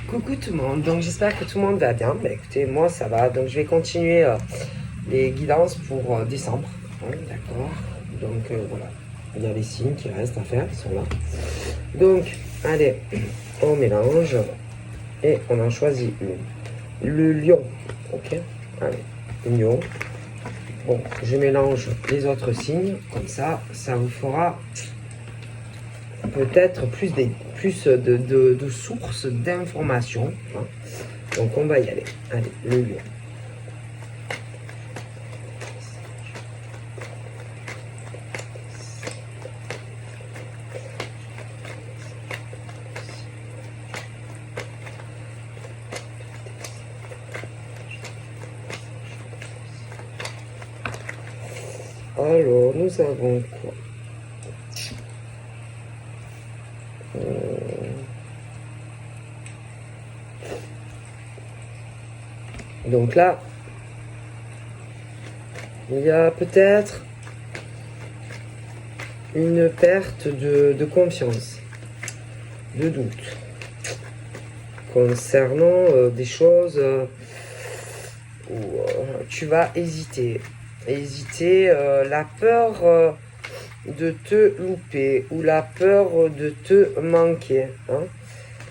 Coucou tout le monde, donc j'espère que tout le monde va bien. Bah, écoutez, moi ça va, donc je vais continuer les guidances pour décembre. Hein, d'accord, donc voilà, il y a les signes qui restent à faire, ils sont là. Donc, allez, on mélange et on en choisit une. Le lion, ok, allez, lion. Bon, je mélange les autres signes, comme ça vous fera peut-être plus de sources d'informations. Hein. Donc on va y aller. Allez, le lion. Alors, nous avons quoi? Donc là, il y a peut-être une perte de confiance, de doute, concernant des choses où tu vas hésiter. La peur de te louper ou la peur de te manquer. Hein.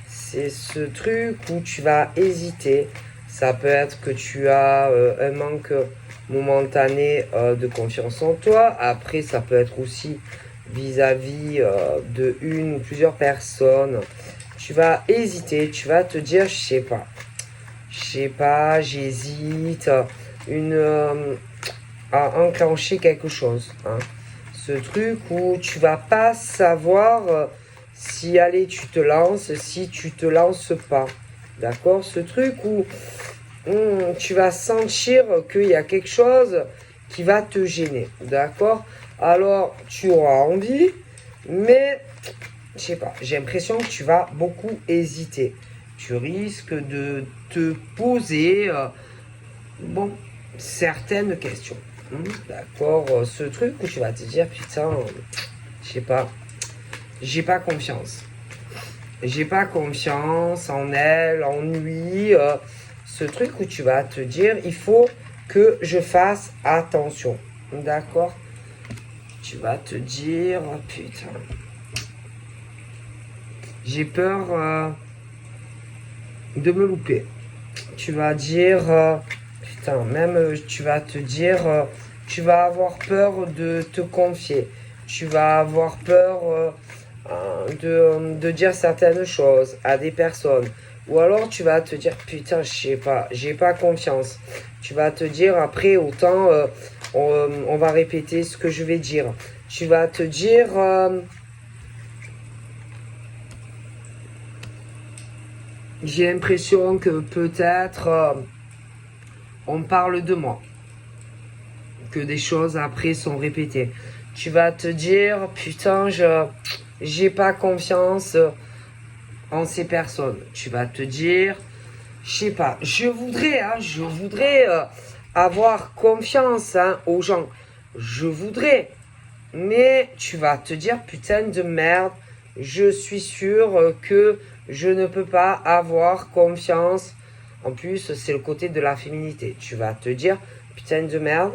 C'est ce truc où tu vas hésiter. Ça peut être que tu as un manque momentané de confiance en toi. Après, ça peut être aussi vis-à-vis de une ou plusieurs personnes. Tu vas hésiter, tu vas te dire, je sais pas, j'hésite, à enclencher quelque chose. Hein. Ce truc où tu vas pas savoir si allez tu te lances, si tu te lances pas. D'accord? Ce truc où tu vas sentir qu'il y a quelque chose qui va te gêner. D'accord? Alors, tu auras envie, mais je sais pas, j'ai l'impression que tu vas beaucoup hésiter. Tu risques de te poser certaines questions. D'accord? Ce truc où tu vas te dire, putain, je sais pas, j'ai pas confiance. J'ai pas confiance en elle, en lui. Ce truc où tu vas te dire, il faut que je fasse attention. D'accord? Tu vas te dire, oh, putain, j'ai peur de me louper. Tu vas dire, putain, même tu vas te dire, tu vas avoir peur de te confier. Tu vas avoir peur de dire certaines choses à des personnes. Ou alors tu vas te dire, putain, je sais pas, j'ai pas confiance. Tu vas te dire, après, autant on va répéter ce que je vais dire. Tu vas te dire, j'ai l'impression que peut-être on parle de moi. Que des choses après sont répétées. Tu vas te dire, putain, j'ai pas confiance en ces personnes. Tu vas te dire, je sais pas, je voudrais avoir confiance aux gens. Je voudrais. Mais tu vas te dire, putain de merde, je suis sûr que je ne peux pas avoir confiance. En plus, c'est le côté de la féminité. Tu vas te dire, putain de merde,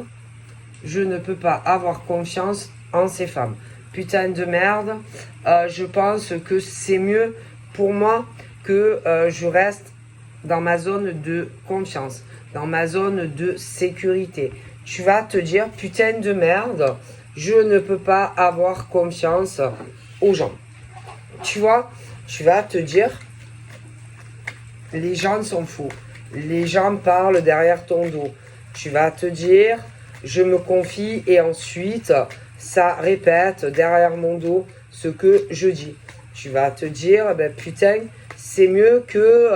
je ne peux pas avoir confiance en ces femmes. Putain de merde, je pense que c'est mieux pour moi que je reste dans ma zone de confiance, dans ma zone de sécurité. Tu vas te dire, putain de merde, je ne peux pas avoir confiance aux gens. Tu vois, tu vas te dire, les gens sont fous. Les gens parlent derrière ton dos. Tu vas te dire, je me confie et ensuite, ça répète derrière mon dos ce que je dis. Tu vas te dire, ben putain, c'est mieux que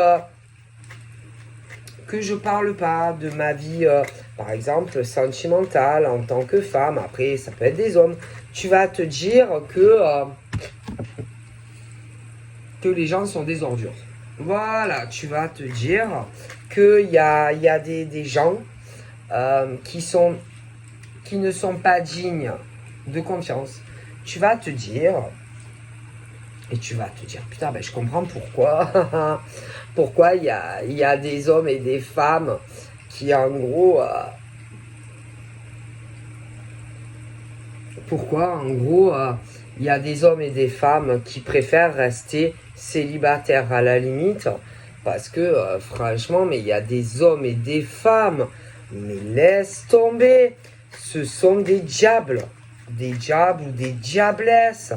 je parle pas de ma vie, par exemple, sentimentale en tant que femme. Après, ça peut être des hommes. Tu vas te dire que les gens sont des ordures. Voilà, tu vas te dire qu'il y a des gens qui ne sont pas dignes de confiance. Tu vas te dire, et tu vas te dire, putain, ben, je comprends pourquoi. pourquoi il y a des hommes et des femmes qui, en gros... pourquoi, en gros, il y a des hommes et des femmes qui préfèrent rester célibataires à la limite. Parce que, franchement, mais il y a des hommes et des femmes. Mais laisse tomber. Ce sont des diables. Des diables ou des diablesses.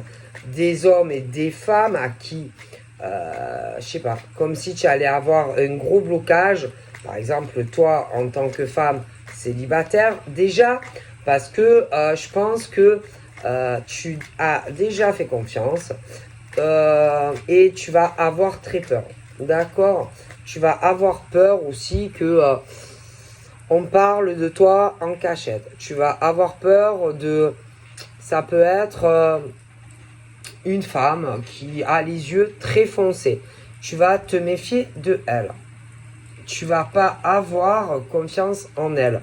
Des hommes et des femmes à qui... je sais pas, comme si tu allais avoir un gros blocage, par exemple toi en tant que femme célibataire, déjà parce que je pense que tu as déjà fait confiance et tu vas avoir très peur, d'accord? Tu vas avoir peur aussi que on parle de toi en cachette, tu vas avoir peur de, ça peut être... une femme qui a les yeux très foncés, tu vas te méfier de elle. Tu vas pas avoir confiance en elle.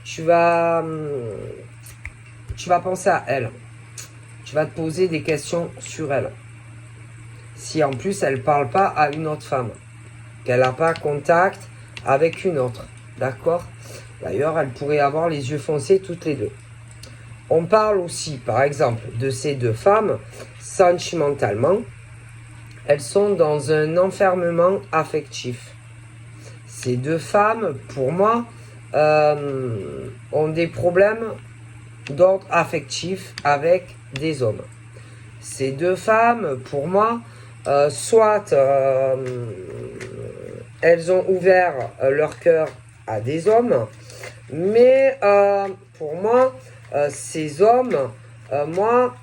Tu vas penser à elle. Tu vas te poser des questions sur elle. Si en plus elle parle pas à une autre femme, qu'elle n'a pas contact avec une autre, d'accord? D'ailleurs, elle pourrait avoir les yeux foncés toutes les deux. On parle aussi, par exemple, de ces deux femmes, sentimentalement, elles sont dans un enfermement affectif. Ces deux femmes, pour moi, ont des problèmes d'ordre affectif avec des hommes. Ces deux femmes, pour moi, soit elles ont ouvert leur cœur à des hommes, mais pour moi, ces hommes, moi,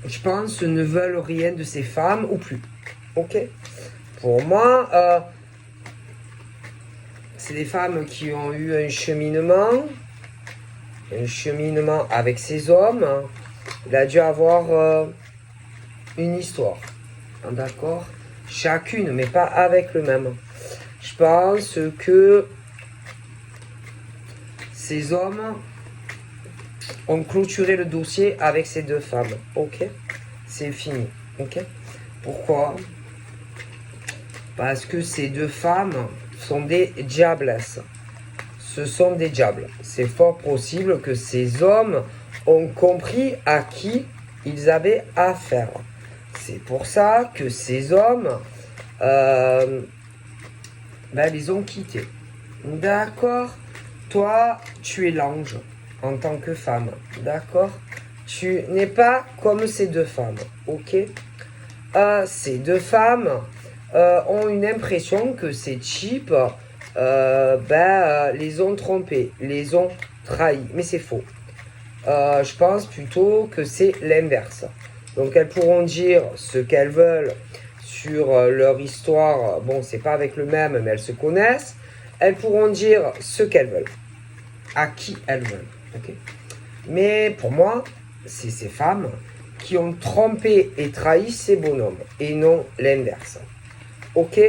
je pense, ne veulent rien de ces femmes ou plus. Ok? Pour moi, c'est des femmes qui ont eu un cheminement avec ces hommes. Il a dû avoir une histoire. D'accord? Chacune, mais pas avec le même. Je pense que ces hommes ont clôturé le dossier avec ces deux femmes. Ok? C'est fini. Ok? Pourquoi? Parce que ces deux femmes sont des diablesses. Ce sont des diables. C'est fort possible que ces hommes ont compris à qui ils avaient affaire. C'est pour ça que ces hommes les ont quittés. D'accord? Toi, tu es l'ange en tant que femme. D'accord? Tu n'es pas comme ces deux femmes. Ok? Ces deux femmes ont une impression que ces types les ont trompés, les ont trahis. Mais c'est faux. Je pense plutôt que c'est l'inverse. Donc elles pourront dire ce qu'elles veulent sur leur histoire. Bon, c'est pas avec le même, mais elles se connaissent. Elles pourront dire ce qu'elles veulent, à qui elles veulent. Okay? Mais pour moi, c'est ces femmes qui ont trompé et trahi ces bonhommes, et non l'inverse. Ok?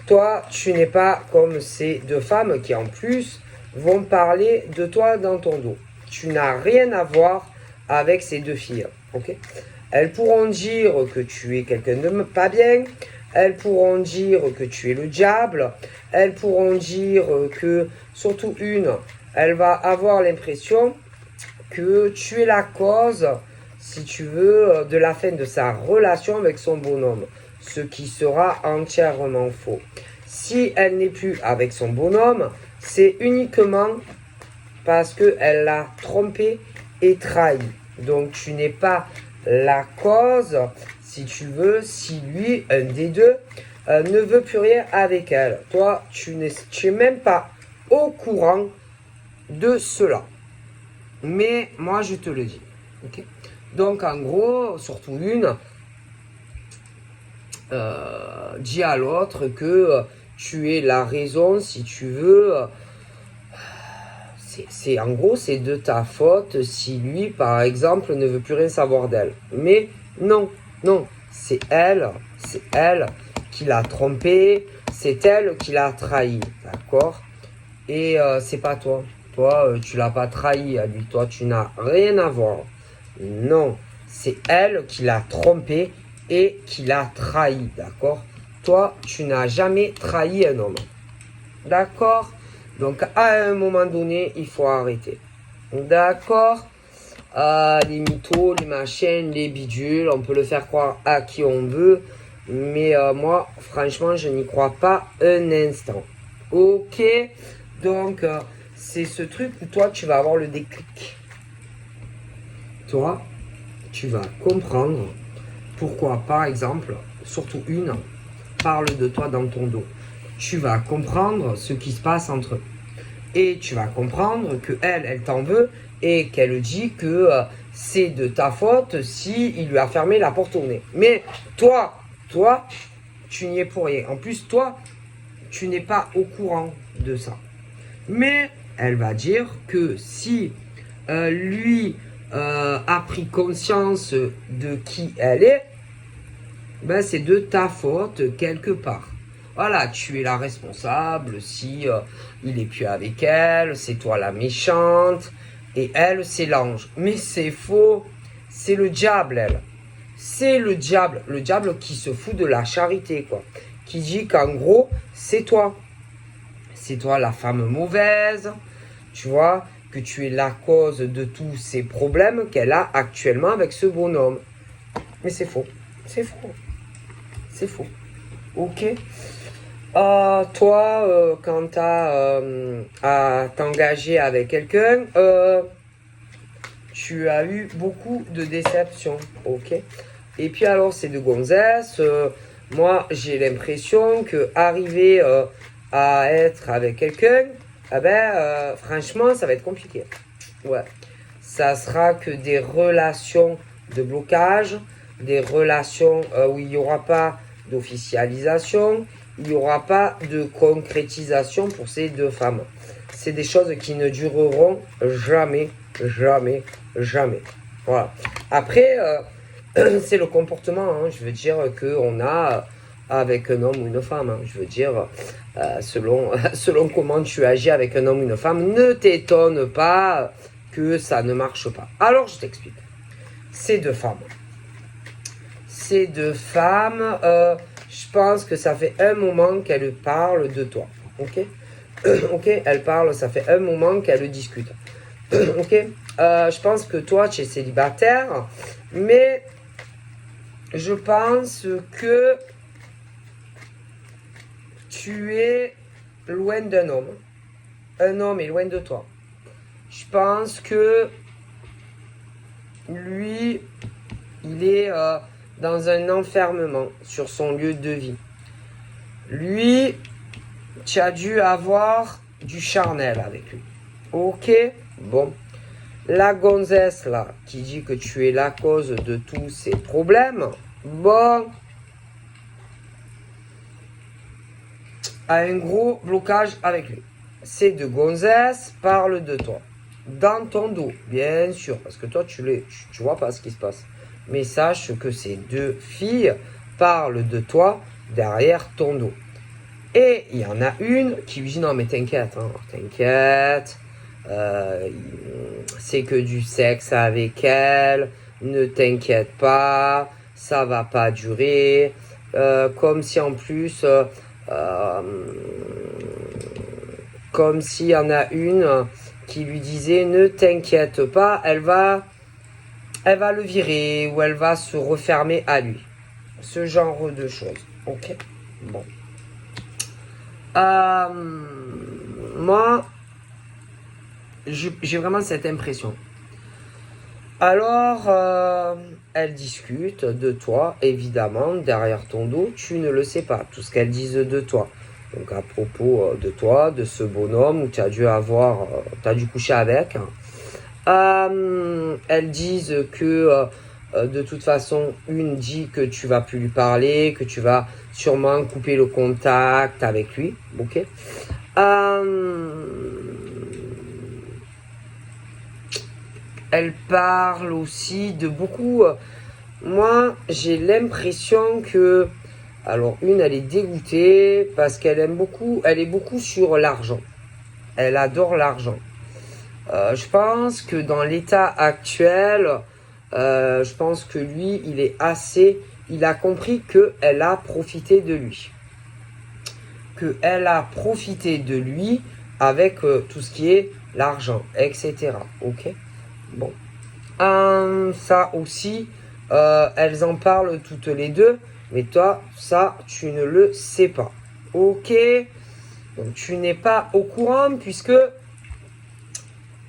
Toi, tu n'es pas comme ces deux femmes qui en plus vont parler de toi dans ton dos. Tu n'as rien à voir avec ces deux filles. Ok? Elles pourront dire que tu es quelqu'un de pas bien. Elles pourront dire que tu es le diable. Elles pourront dire que, surtout une, elle va avoir l'impression que tu es la cause, si tu veux, de la fin de sa relation avec son bonhomme. Ce qui sera entièrement faux. Si elle n'est plus avec son bonhomme, c'est uniquement parce qu'elle l'a trompé et trahi. Donc tu n'es pas la cause, si tu veux, si lui, un des deux, ne veut plus rien avec elle. Toi, tu n'es même pas au courant de cela. Mais moi, je te le dis. Okay? Donc en gros, surtout une, dis à l'autre que tu es la raison, si tu veux. En gros, c'est de ta faute si lui, par exemple, ne veut plus rien savoir d'elle. Mais non, c'est elle qui l'a trompé, c'est elle qui l'a trahi, d'accord? Et c'est pas toi. Toi, tu l'as pas trahi à lui. Toi, tu n'as rien à voir. Non, c'est elle qui l'a trompé et qu'il a trahi, d'accord? Toi, tu n'as jamais trahi un homme, d'accord? Donc, à un moment donné, il faut arrêter, d'accord? Les mythos, les machines, les bidules, on peut le faire croire à qui on veut, mais moi, franchement, je n'y crois pas un instant. Ok, donc c'est ce truc où toi, tu vas avoir le déclic. Toi, tu vas comprendre pourquoi, par exemple, surtout une, parle de toi dans ton dos. Tu vas comprendre ce qui se passe entre eux. Et tu vas comprendre que elle t'en veut et qu'elle dit que c'est de ta faute si il lui a fermé la porte au nez. Mais toi, tu n'y es pour rien. En plus, toi, tu n'es pas au courant de ça. Mais elle va dire que si lui a pris conscience de qui elle est, ben c'est de ta faute quelque part. Voilà, tu es la responsable si il est plus avec elle, c'est toi la méchante, et elle, c'est l'ange. Mais c'est faux, c'est le diable, elle. C'est le diable qui se fout de la charité, quoi. Qui dit qu'en gros, c'est toi. C'est toi la femme mauvaise, tu vois, que tu es la cause de tous ces problèmes qu'elle a actuellement avec ce bonhomme. Mais c'est faux, c'est faux, c'est faux. Ok. Toi, quand tu as à t'engager avec quelqu'un, tu as eu beaucoup de déceptions, ok. Et puis alors, c'est de gonzesse. Moi, j'ai l'impression que arriver à être avec quelqu'un, franchement, ça va être compliqué. Ouais. Ça sera que des relations de blocage, des relations où il n'y aura pas d'officialisation, il n'y aura pas de concrétisation pour ces deux femmes. C'est des choses qui ne dureront jamais, jamais, jamais. Voilà. Après, c'est le comportement, hein, je veux dire, qu'on a avec un homme ou une femme. Hein. Je veux dire, selon comment tu agis avec un homme ou une femme, ne t'étonne pas que ça ne marche pas. Alors, je t'explique. Ces deux femmes, je pense que ça fait un moment qu'elles parlent de toi. Ok. Ok, elles parlent, ça fait un moment qu'elles discutent. Ok. Je pense que toi, tu es célibataire, mais je pense que tu es loin d'un homme. Un homme est loin de toi. Je pense que lui, il est dans un enfermement sur son lieu de vie. Lui, tu as dû avoir du charnel avec lui. Ok? Bon. La gonzesse, là, qui dit que tu es la cause de tous ces problèmes, bon, a un gros blocage avec lui. Ces deux gonzesses parlent de toi. Dans ton dos, bien sûr, parce que toi, tu vois pas ce qui se passe. Mais sache que ces deux filles parlent de toi derrière ton dos. Et il y en a une qui lui dit non mais t'inquiète, hein, t'inquiète, c'est que du sexe avec elle, ne t'inquiète pas, ça va pas durer, comme si en plus, comme s'il y en a une qui lui disait ne t'inquiète pas, elle va le virer ou elle va se refermer à lui. Ce genre de choses. Ok. Bon. Moi, j'ai vraiment cette impression. Alors, elles discutent de toi, évidemment, derrière ton dos, tu ne le sais pas, tout ce qu'elles disent de toi. Donc, à propos de toi, de ce bonhomme où tu as dû coucher avec. Elles disent que, de toute façon, une dit que tu vas plus lui parler, que tu vas sûrement couper le contact avec lui, ok. Elle parle aussi de beaucoup. Moi, j'ai l'impression que, alors une, elle est dégoûtée parce qu'elle elle est beaucoup sur l'argent. Elle adore l'argent. Je pense que dans l'état actuel, je pense que lui, il est assez il a compris qu'elle a profité de lui. Qu'elle a profité de lui avec tout ce qui est l'argent, etc. Ok? Bon. Ça aussi, elles en parlent toutes les deux, mais toi, ça, tu ne le sais pas. Ok? Donc, tu n'es pas au courant puisque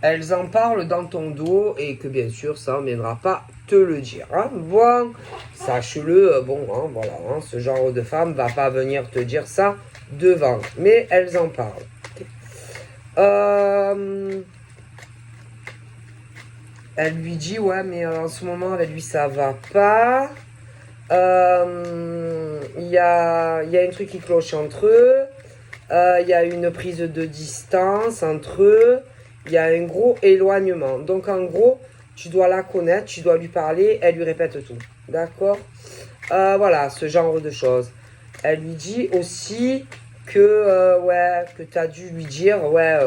elles en parlent dans ton dos et que bien sûr, ça ne viendra pas te le dire. Hein. Bon, sache-le, bon, hein, voilà, hein, ce genre de femme va pas venir te dire ça devant, mais elles en parlent. Okay. Elle lui dit, ouais, mais en ce moment, avec lui, ça va pas. Y a un truc qui cloche entre eux. Y a une prise de distance entre eux. Il y a un gros éloignement. Donc, en gros, tu dois la connaître, tu dois lui parler, elle lui répète tout. D'accord? Voilà, ce genre de choses. Elle lui dit aussi que, ouais, que tu as dû lui dire, ouais,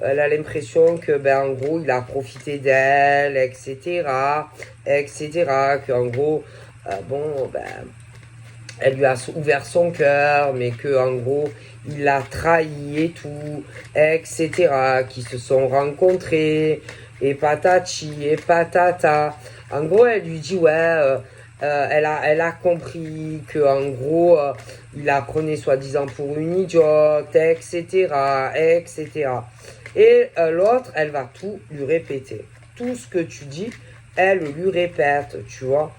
elle a l'impression que, ben, en gros, il a profité d'elle, etc., etc., qu'en gros, bon, ben, elle lui a ouvert son cœur, mais que en gros, il l'a trahi et tout, etc., qui se sont rencontrés, et patati, et patata. En gros, elle lui dit, ouais, elle a compris que en gros, il la prenait soi-disant pour une idiote, etc., etc. Et l'autre, elle va tout lui répéter. Tout ce que tu dis, elle lui répète, tu vois.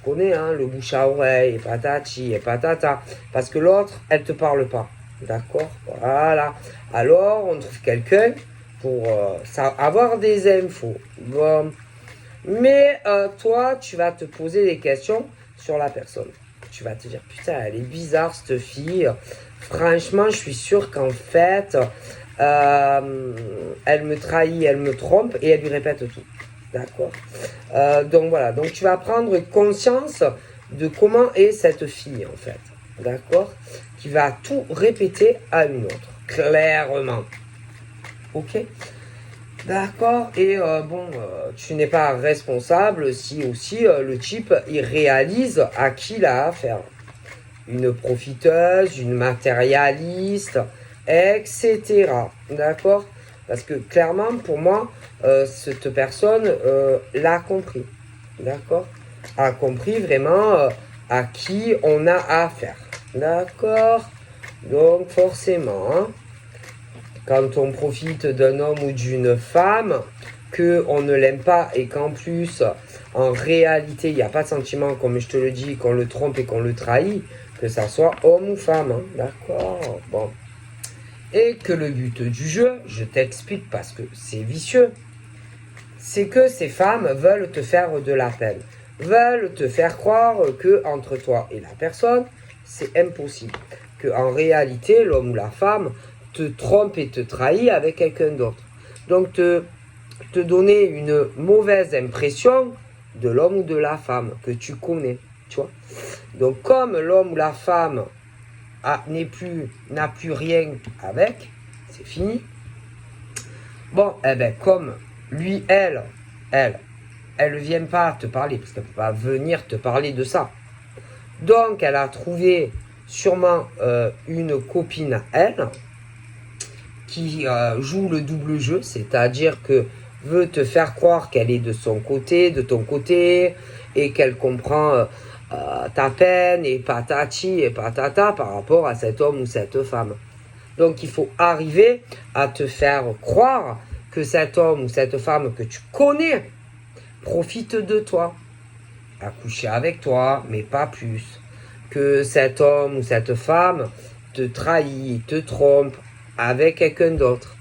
Connais, hein, le bouche à oreille, et patati, et patata. Parce que l'autre, elle te parle pas. D'accord? Voilà. Alors, on trouve quelqu'un pour avoir des infos. Bon. Mais toi, tu vas te poser des questions sur la personne. Tu vas te dire, putain, elle est bizarre, cette fille. Franchement, je suis sûr qu'en fait, elle me trahit, elle me trompe, et elle lui répète tout. D'accord. Donc voilà, donc tu vas prendre conscience de comment est cette fille en fait. D'accord. Qui va tout répéter à une autre. Clairement. Ok. D'accord. Et bon, tu n'es pas responsable si aussi le type il réalise à qui il a affaire. Une profiteuse, une matérialiste, etc. D'accord. Parce que clairement, pour moi, cette personne l'a compris. D'accord? A compris vraiment à qui on a affaire. D'accord? Donc, forcément, hein, quand on profite d'un homme ou d'une femme, qu'on ne l'aime pas et qu'en plus, en réalité, il n'y a pas de sentiment, comme je te le dis, qu'on le trompe et qu'on le trahit, que ça soit homme ou femme. Hein, d'accord? Bon. Et que le but du jeu, je t'explique parce que c'est vicieux, c'est que ces femmes veulent te faire de la peine, veulent te faire croire que entre toi et la personne, c'est impossible, que en réalité, l'homme ou la femme te trompe et te trahit avec quelqu'un d'autre. Donc te donner une mauvaise impression de l'homme ou de la femme que tu connais, tu vois. Donc comme l'homme ou la femme n'a plus rien avec, c'est fini. Bon, eh ben, comme lui, elle ne vient pas te parler, parce qu'elle ne peut pas venir te parler de ça. Donc, elle a trouvé sûrement une copine à elle, qui joue le double jeu, c'est-à-dire que veut te faire croire qu'elle est de son côté, de ton côté, et qu'elle comprend ta peine et patati et patata par rapport à cet homme ou cette femme. Donc il faut arriver à te faire croire que cet homme ou cette femme que tu connais profite de toi, a couché avec toi, mais pas plus. Que cet homme ou cette femme te trahit, te trompe avec quelqu'un d'autre.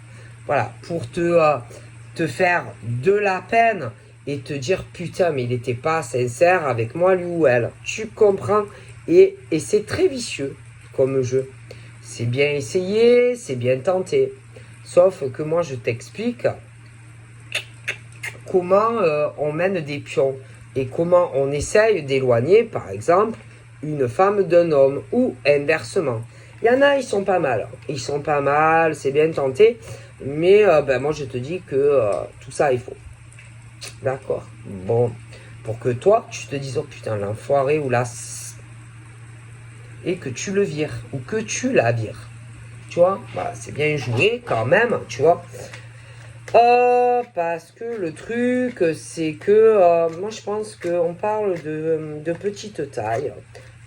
Voilà, pour te faire de la peine et te dire putain mais il n'était pas sincère avec moi lui ou elle. Tu comprends? Et c'est très vicieux comme jeu. C'est bien essayé, c'est bien tenté. Sauf que moi je t'explique comment on mène des pions et comment on essaye d'éloigner par exemple une femme d'un homme ou inversement. Il y en a, ils sont pas mal. Ils sont pas mal, c'est bien tenté. Mais ben, moi je te dis que tout ça il faut. D'accord. Bon. Pour que toi, tu te dises, oh putain, l'enfoiré ou la... Et que tu le vires, ou que tu la vires. Tu vois, voilà, c'est bien joué quand même, tu vois. Parce que le truc, c'est que moi je pense qu'on parle de petite taille.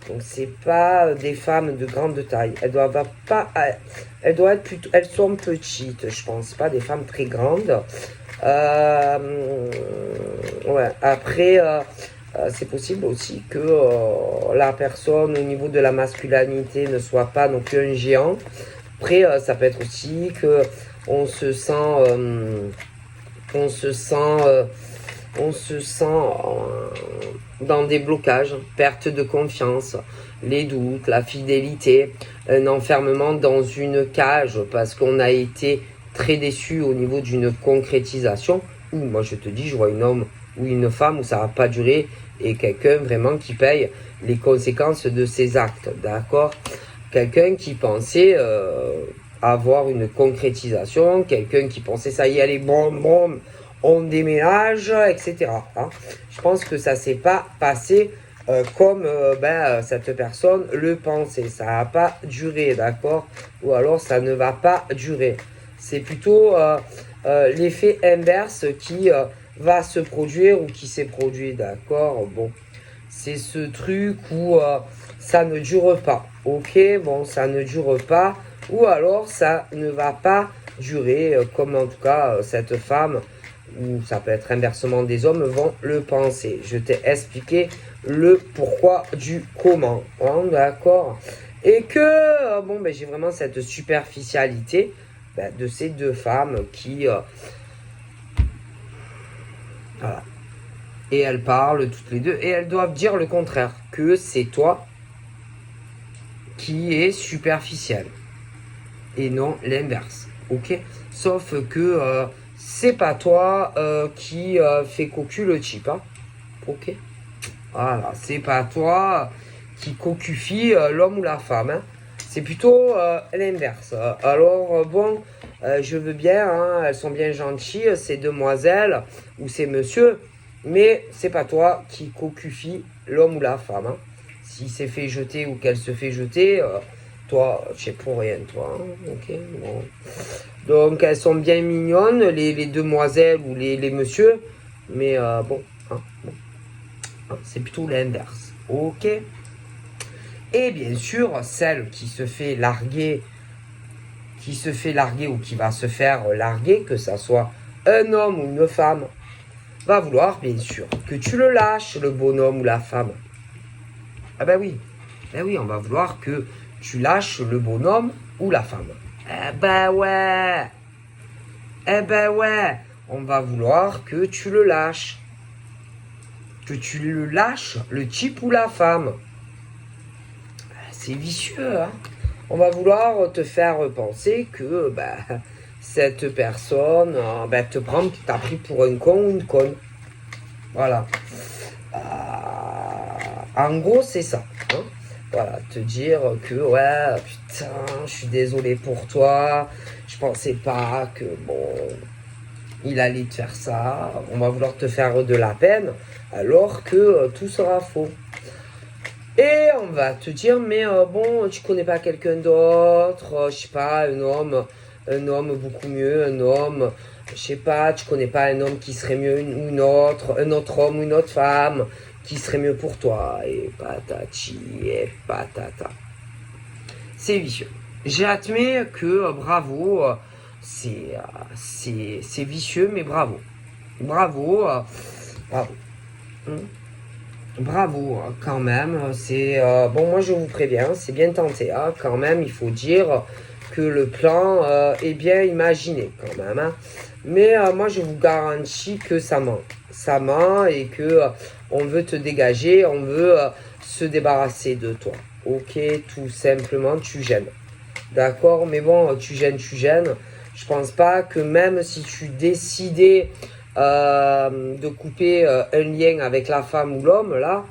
Donc c'est pas des femmes de grande taille. Elles doivent être plutôt, elles sont petites, je pense, pas des femmes très grandes. Ouais. Après, c'est possible aussi que la personne au niveau de la masculinité ne soit pas non plus un géant. Après, ça peut être aussi que on se sent, on se sent, on se sent dans des blocages, perte de confiance, les doutes, la fidélité, un enfermement dans une cage parce qu'on a été très déçu au niveau d'une concrétisation. Ou moi je te dis, je vois un homme ou une femme où ça va pas durer et quelqu'un vraiment qui paye les conséquences de ses actes, d'accord? Quelqu'un qui pensait avoir une concrétisation, quelqu'un qui pensait ça y est, allez, bon, on déménage, etc. Hein. Je pense que ça s'est pas passé comme cette personne le pensait. Ça n'a pas duré, d'accord? Ou alors ça ne va pas durer. C'est plutôt l'effet inverse qui va se produire ou qui s'est produit, d'accord? Bon, c'est ce truc où ça ne dure pas. Ok, bon, ça ne dure pas. Ou alors ça ne va pas durer, comme en tout cas cette femme, ou ça peut être inversement des hommes, vont le penser. Je t'ai expliqué le pourquoi du comment. Hein, d'accord? Et que, j'ai vraiment cette superficialité de ces deux femmes qui... voilà. Et elles parlent toutes les deux, et elles doivent dire le contraire, que c'est toi qui est superficiel, et non l'inverse, ok? Sauf que c'est pas toi qui fait cocu le type, hein? Ok? Voilà, c'est pas toi qui cocufie l'homme ou la femme, hein? C'est plutôt l'inverse. Alors, je veux bien, hein, elles sont bien gentilles, ces demoiselles ou ces messieurs, mais c'est pas toi qui cocufie l'homme ou la femme, hein? S'il s'est fait jeter ou qu'elle se fait jeter, toi, tu es pour rien, toi, hein? Ok, bon. Donc, elles sont bien mignonnes, les demoiselles ou les messieurs, mais bon, hein, bon. C'est plutôt l'inverse. Ok. Et bien sûr, celle qui se fait larguer ou qui va se faire larguer, que ça soit un homme ou une femme, va vouloir bien sûr que tu le lâches, le bonhomme ou la femme. Ah ben oui, on va vouloir que tu lâches le bonhomme ou la femme. Eh ben ouais, on va vouloir que tu le lâches. Que tu le lâches, le type ou la femme. C'est vicieux, hein. On va vouloir te faire penser que cette personne te prend, tu t'as pris pour un con ou une conne. Voilà. En gros, c'est ça. Hein. Voilà, te dire que ouais, putain, je suis désolé pour toi. Je pensais pas que il allait te faire ça. On va vouloir te faire de la peine, alors que tout sera faux. Et on va te dire, mais tu connais pas quelqu'un d'autre, je sais pas, un homme beaucoup mieux, un homme, je sais pas, tu connais pas un homme qui serait mieux un autre homme ou une autre femme qui serait mieux pour toi, et patati et patata. C'est vicieux. J'admets que bravo, c'est vicieux, mais bravo. Bravo. Bravo, quand même. C'est moi je vous préviens, c'est bien tenté. Hein, quand même, il faut dire que le plan est bien imaginé, quand même. Hein. Mais moi, je vous garantis que ça ment. Ça ment et que on veut te dégager, on veut se débarrasser de toi. Ok, tout simplement, tu gênes. D'accord, mais bon, tu gênes. Je pense pas que même si tu décidais de couper un lien avec la femme ou l'homme, là,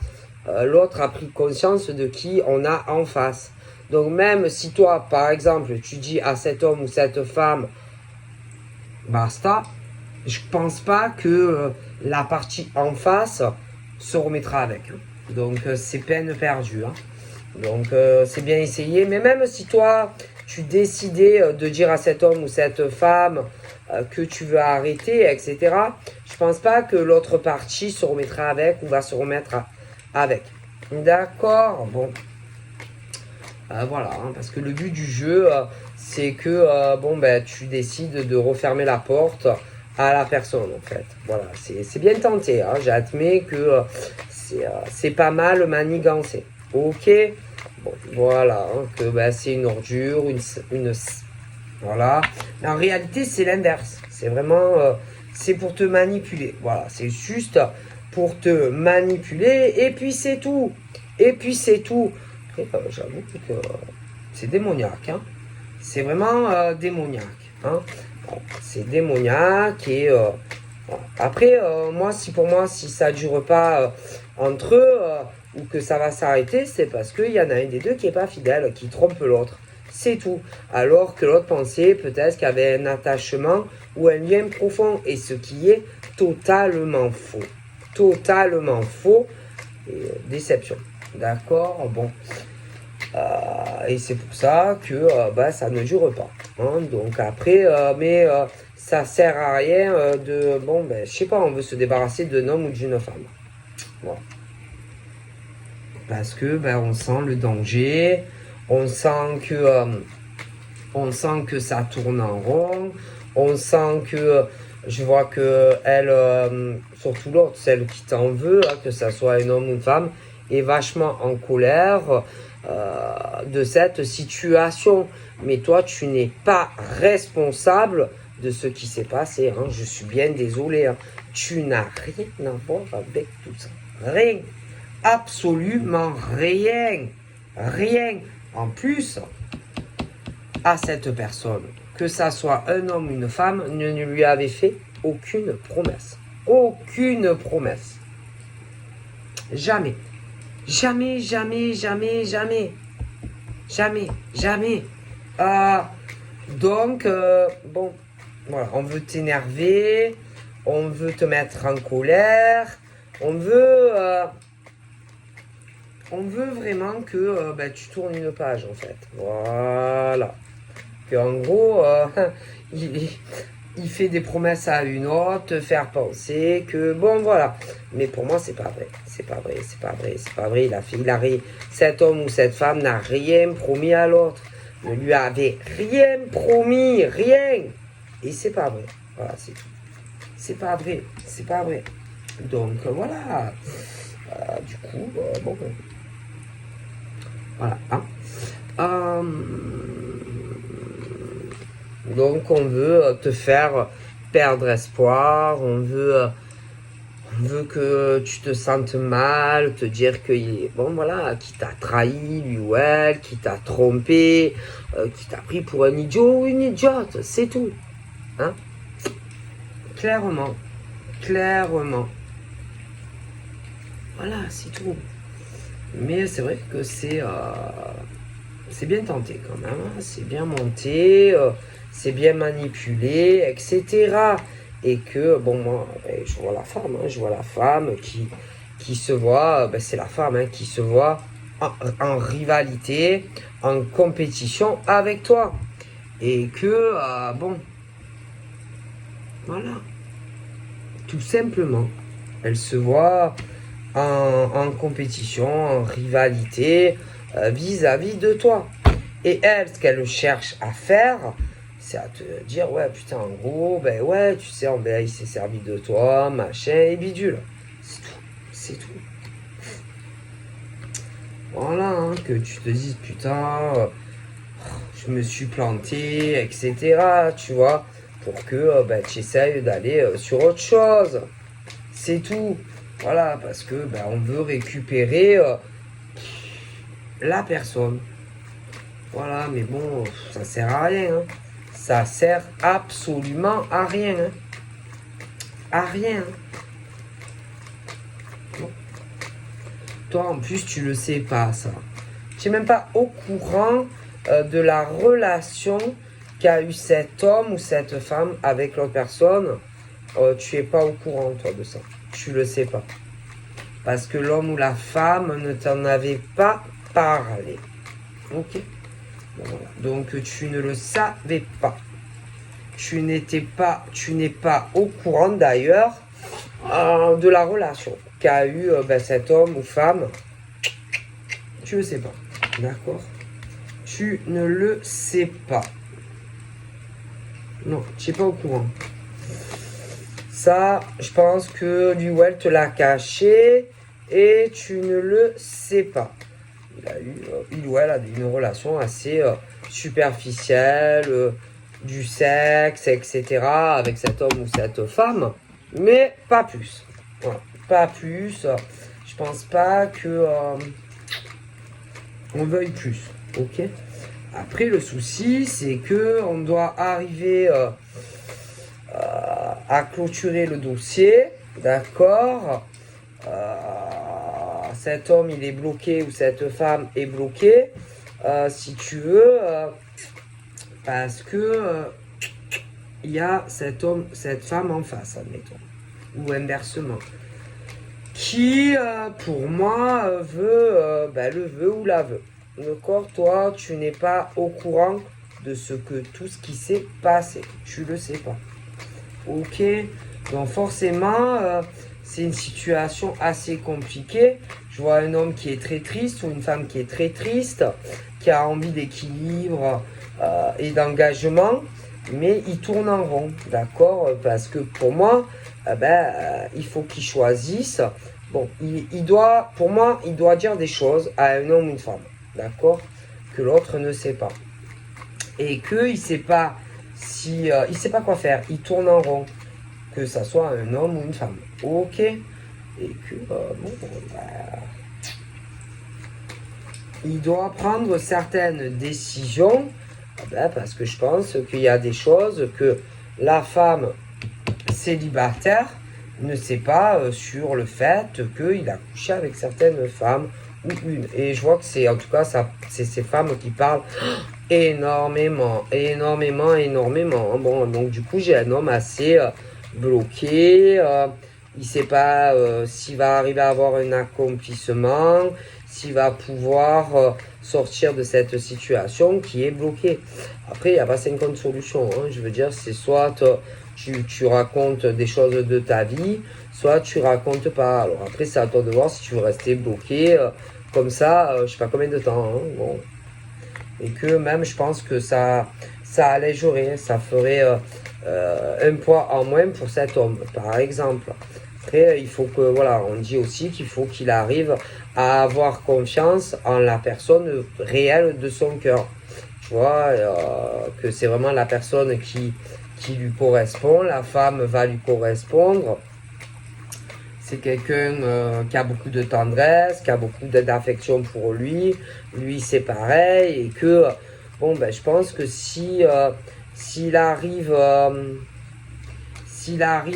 l'autre a pris conscience de qui on a en face. Donc même si toi, par exemple, tu dis à cet homme ou cette femme, basta, je pense pas que la partie en face se remettra avec. Hein. Donc, c'est peine perdue. Hein. Donc, c'est bien essayé. Mais même si toi, tu décidais de dire à cet homme ou cette femme que tu veux arrêter, etc., je pense pas que l'autre partie se remettra avec ou va se remettre avec. D'accord. Bon. Voilà. Hein, parce que le but du jeu, c'est que bon, ben, tu décides de refermer la porte à la personne, en fait. Voilà. C'est bien tenté. Hein, j'admets que c'est pas mal manigancé. Ok. Bon, voilà, hein, que bah, c'est une ordure, voilà. Mais en réalité, c'est l'inverse. C'est vraiment, c'est pour te manipuler. Voilà, c'est juste pour te manipuler. Et puis c'est tout. Et puis c'est tout. Après, j'avoue que c'est démoniaque. Hein. C'est vraiment démoniaque. Hein. Bon, c'est démoniaque et voilà. Après, pour moi, si ça dure pas entre eux ou que ça va s'arrêter, c'est parce qu'il y en a un des deux qui est pas fidèle, qui trompe l'autre. C'est tout. Alors que l'autre pensait peut-être qu'il y avait un attachement ou un lien profond, et ce qui est totalement faux. Totalement faux. Et, déception. D'accord. Bon. Et c'est pour ça que bah, ça ne dure pas. Hein. Donc après, ça sert à rien de... Bon, ben, je sais pas, on veut se débarrasser d'un homme ou d'une femme. Voilà. Parce que ben, on sent le danger, on sent que ça tourne en rond, on sent que... Je vois que elle, surtout l'autre, celle qui t'en veut, hein, que ça soit un homme ou une femme, est vachement en colère de cette situation. Mais toi, tu n'es pas responsable de ce qui s'est passé. Hein. Je suis bien désolé. Hein. Tu n'as rien à voir avec tout ça. Rien. Absolument rien. Rien. En plus, à cette personne, que ça soit un homme ou une femme, ne lui avait fait aucune promesse. Aucune promesse. Jamais. Jamais, jamais, jamais, jamais. Jamais, jamais. Donc, bon, voilà, on veut t'énerver, on veut te mettre en colère, on veut vraiment que ben, tu tournes une page, en fait. Voilà. En gros, il fait des promesses à une autre, te faire penser que, bon, voilà. Mais pour moi, c'est pas vrai. C'est pas vrai, c'est pas vrai, c'est pas vrai. Cet homme ou cette femme n'a rien promis à l'autre. Ne lui avait rien promis, rien. Et c'est pas vrai. Voilà, c'est tout. C'est pas vrai, c'est pas vrai. Donc, voilà. Du coup, bon. Voilà. Hein. Donc on veut te faire perdre espoir, on veut que tu te sentes mal, te dire que bon voilà, qui t'a trahi, lui ou elle, qui t'a trompé, qui t'a pris pour un idiot ou une idiote, c'est tout. Hein? Clairement. Clairement. Voilà, c'est tout. Mais c'est vrai que c'est bien tenté quand même, hein. C'est bien monté, c'est bien manipulé, etc. Et que, bon, moi, je vois la femme, hein, je vois la femme qui se voit, ben, c'est la femme hein, qui se voit en rivalité, en compétition avec toi. Et que, bon, voilà, tout simplement, elle se voit en compétition, en rivalité vis-à-vis de toi. Et elle, ce qu'elle cherche à faire, c'est à te dire, ouais, putain, en gros, ben ouais, tu sais, ben, il s'est servi de toi, machin, et bidule. C'est tout. C'est tout. Voilà, hein, que tu te dises, putain, je me suis planté, etc., tu vois, pour que ben, tu essayes d'aller sur autre chose. C'est tout. Voilà, parce que ben, on veut récupérer la personne. Voilà, mais bon, ça sert à rien. Hein. Ça sert absolument à rien. Hein. À rien. Hein. Bon. Toi, en plus, tu le sais pas, ça. Tu n'es même pas au courant de la relation qu'a eu cet homme ou cette femme avec l'autre personne. Tu es pas au courant, toi, de ça. Tu le sais pas. parce que l'homme ou la femme ne t'en avait pas parlé. Ok. Bon, voilà. Donc tu ne le savais pas. Tu n'es pas au courant d'ailleurs de la relation qu'a eu cet homme ou femme. Tu ne sais pas. D'accord? Tu ne le sais pas. Non, tu n'es pas au courant. Ça, je pense que lui ou elle te l'a caché et tu ne le sais pas. Il ou elle a eu une relation assez superficielle, du sexe, etc. avec cet homme ou cette femme, mais pas plus. Voilà, pas plus. Je pense pas que on veuille plus. Ok. Après, le souci, c'est que on doit arriver à clôturer le dossier, d'accord. Cet homme, il est bloqué ou cette femme est bloquée, si tu veux, parce que il y a cet homme, cette femme en face, admettons, ou inversement, qui, pour moi, le veut ou la veut. D'accord, toi, tu n'es pas au courant de tout ce qui s'est passé. Tu le sais pas. Ok, donc forcément, c'est une situation assez compliquée. Je vois un homme qui est très triste ou une femme qui est très triste, qui a envie d'équilibre et d'engagement, mais il tourne en rond, d'accord? Parce que pour moi, il faut qu'il choisisse. Bon, pour moi, il doit dire des choses à un homme ou une femme, d'accord? Que l'autre ne sait pas. Et qu'il ne sait pas il sait pas quoi faire, il tourne en rond, que ça soit un homme ou une femme. Ok? Et que, il doit prendre certaines décisions, parce que je pense qu'il y a des choses que la femme célibataire ne sait pas sur le fait qu'il a couché avec certaines femmes ou une. Et je vois que c'est, en tout cas, c'est ces femmes qui parlent énormément. Bon, donc du coup, j'ai un homme assez bloqué. Il ne sait pas s'il va arriver à avoir un accomplissement, s'il va pouvoir sortir de cette situation qui est bloquée. Après, il n'y a pas 50 solutions. Hein. Je veux dire, c'est soit tu racontes des choses de ta vie, soit tu racontes pas. Alors après, c'est à toi de voir si tu veux rester bloqué comme ça, je sais pas combien de temps. Hein. Bon. Et que même, je pense que ça allégerait, ça ferait un poids en moins pour cet homme, par exemple. Après, il faut que, voilà, on dit aussi qu'il faut qu'il arrive à avoir confiance en la personne réelle de son cœur. Tu vois, que c'est vraiment la personne qui lui correspond, la femme va lui correspondre. C'est quelqu'un qui a beaucoup de tendresse, qui a beaucoup d'affection pour lui. Lui, c'est pareil. Et que, je pense que s'il arrive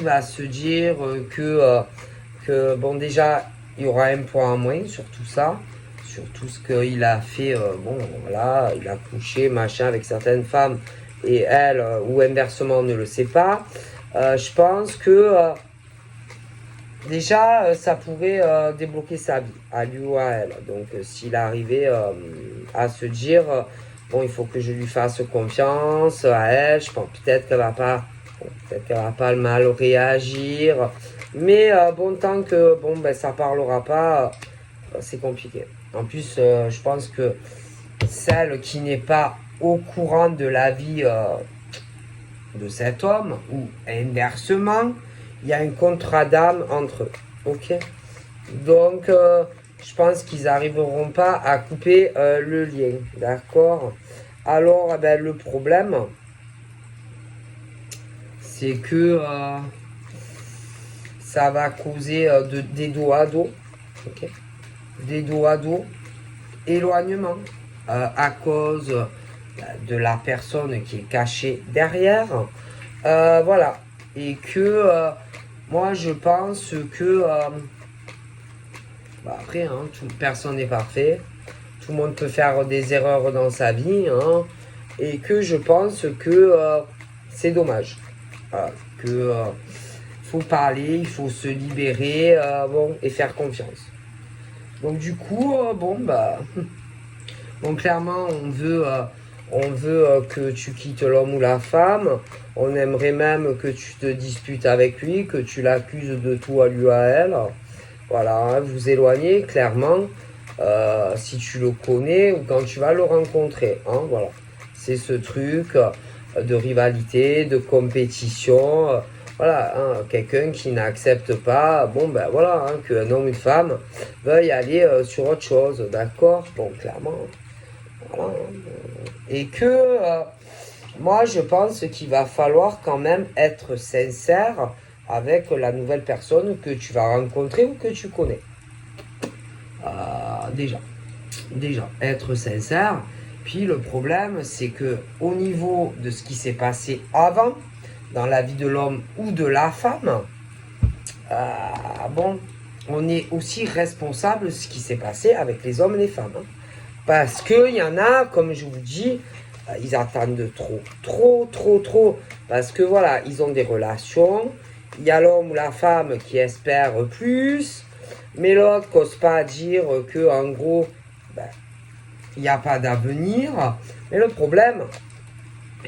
à se dire que déjà, il y aura un point en moins sur tout ça, sur tout ce qu'il a fait, il a couché, machin, avec certaines femmes, et elle, ou inversement, ne le sait pas. Je pense que déjà, ça pourrait débloquer sa vie, à lui ou à elle. Donc, s'il arrivait à se dire, il faut que je lui fasse confiance à elle, je pense peut-être qu'elle va pas mal réagir. Mais tant que ça parlera pas, c'est compliqué. En plus, je pense que celle qui n'est pas au courant de la vie de cet homme, ou inversement, il y a un contrat d'âme entre eux. Ok? Donc, je pense qu'ils n'arriveront pas à couper le lien. D'accord? Alors, le problème, c'est que ça va causer des dos à dos. Ok? Des dos à dos. Éloignement. À cause de la personne qui est cachée derrière. Voilà. Et que moi, je pense que après, personne n'est parfait. Tout le monde peut faire des erreurs dans sa vie. Et que je pense que c'est dommage. Que faut parler, il faut se libérer, bon, et faire confiance. Donc du coup, bon, bah, bon, clairement, on veut que tu quittes l'homme ou la femme. On aimerait même que tu te disputes avec lui, que tu l'accuses de tout à lui à elle. Voilà, hein, vous éloignez clairement si tu le connais ou quand tu vas le rencontrer. Hein, voilà, c'est ce truc de rivalité, de compétition. Voilà, hein, quelqu'un qui n'accepte pas, bon ben voilà, hein, qu'un homme ou une femme veuille aller sur autre chose, d'accord? Bon, clairement, voilà. Et que moi, je pense qu'il va falloir quand même être sincère avec la nouvelle personne que tu vas rencontrer ou que tu connais. Déjà, être sincère. Puis le problème, c'est que au niveau de ce qui s'est passé avant, dans la vie de l'homme ou de la femme, bon, on est aussi responsable de ce qui s'est passé avec les hommes et les femmes. Hein. Parce qu'il y en a, comme je vous dis, ils attendent trop. Parce que voilà, ils ont des relations. Il y a l'homme ou la femme qui espère plus. Mais l'autre n'ose pas dire que en gros, ben, il n'y a pas d'avenir. Mais le problème,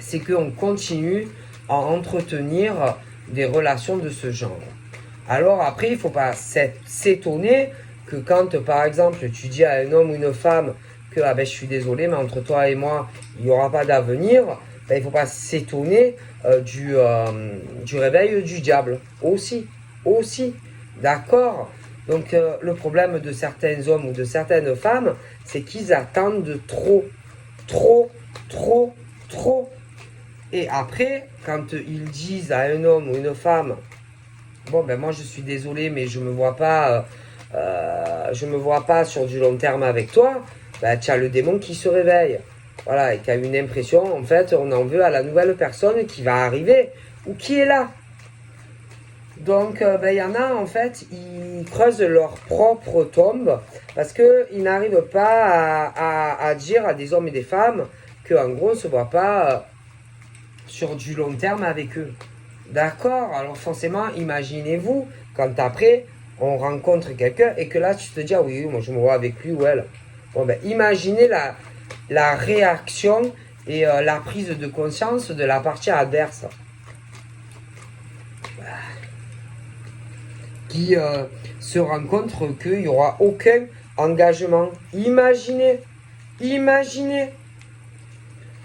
c'est qu'on continue à entretenir des relations de ce genre. Alors après, il ne faut pas s'étonner que quand, par exemple, tu dis à un homme ou une femme que ah ben, je suis désolé, mais entre toi et moi, il n'y aura pas d'avenir, ben, il ne faut pas s'étonner du réveil du diable. Aussi. D'accord? Donc le problème de certains hommes ou de certaines femmes, c'est qu'ils attendent trop. Et après, quand ils disent à un homme ou une femme, bon ben moi je suis désolé, mais je me vois pas sur du long terme avec toi, ben tu as le démon qui se réveille. Voilà, et qui a une impression, en fait, on en veut à la nouvelle personne qui va arriver ou qui est là. Donc, ben, y en a, en fait, ils creusent leur propre tombe parce qu'ils n'arrivent pas à dire à des hommes et des femmes qu'en gros, on ne se voit pas sur du long terme avec eux. D'accord? Alors, forcément, imaginez-vous, quand après, on rencontre quelqu'un et que là, tu te dis, ah oui, moi, je me vois avec lui ou elle. Bon, ben, imaginez la réaction et la prise de conscience de la partie adverse. Qui se rend compte qu'il n'y aura aucun engagement. Imaginez.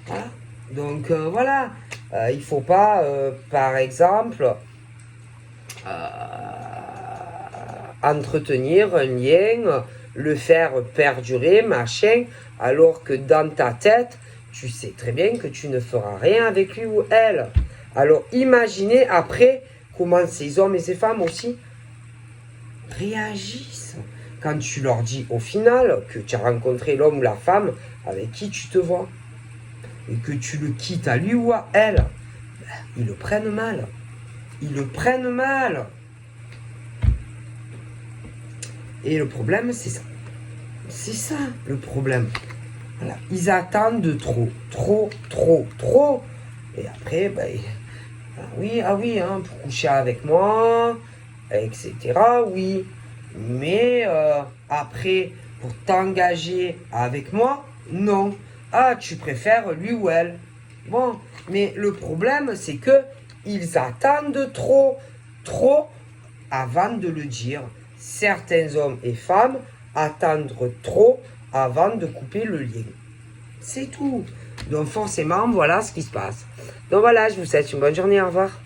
Voilà. Donc voilà, il ne faut pas, par exemple, entretenir un lien, le faire perdurer, machin, alors que dans ta tête, tu sais très bien que tu ne feras rien avec lui ou elle. Alors imaginez après comment ces hommes et ces femmes aussi réagissent quand tu leur dis au final que tu as rencontré l'homme ou la femme avec qui tu te vois et que tu le quittes à lui ou à elle. Ils le prennent mal. Et le problème, c'est ça. C'est ça le problème. Voilà. Ils attendent trop. Et après, ben, ah oui, hein, pour coucher avec moi, etc. Oui. Mais après, pour t'engager avec moi, non. Ah, tu préfères lui ou elle. Bon, mais le problème, c'est que ils attendent trop avant de le dire. Certains hommes et femmes attendent trop avant de couper le lien. C'est tout. Donc forcément, voilà ce qui se passe. Donc voilà, je vous souhaite une bonne journée. Au revoir.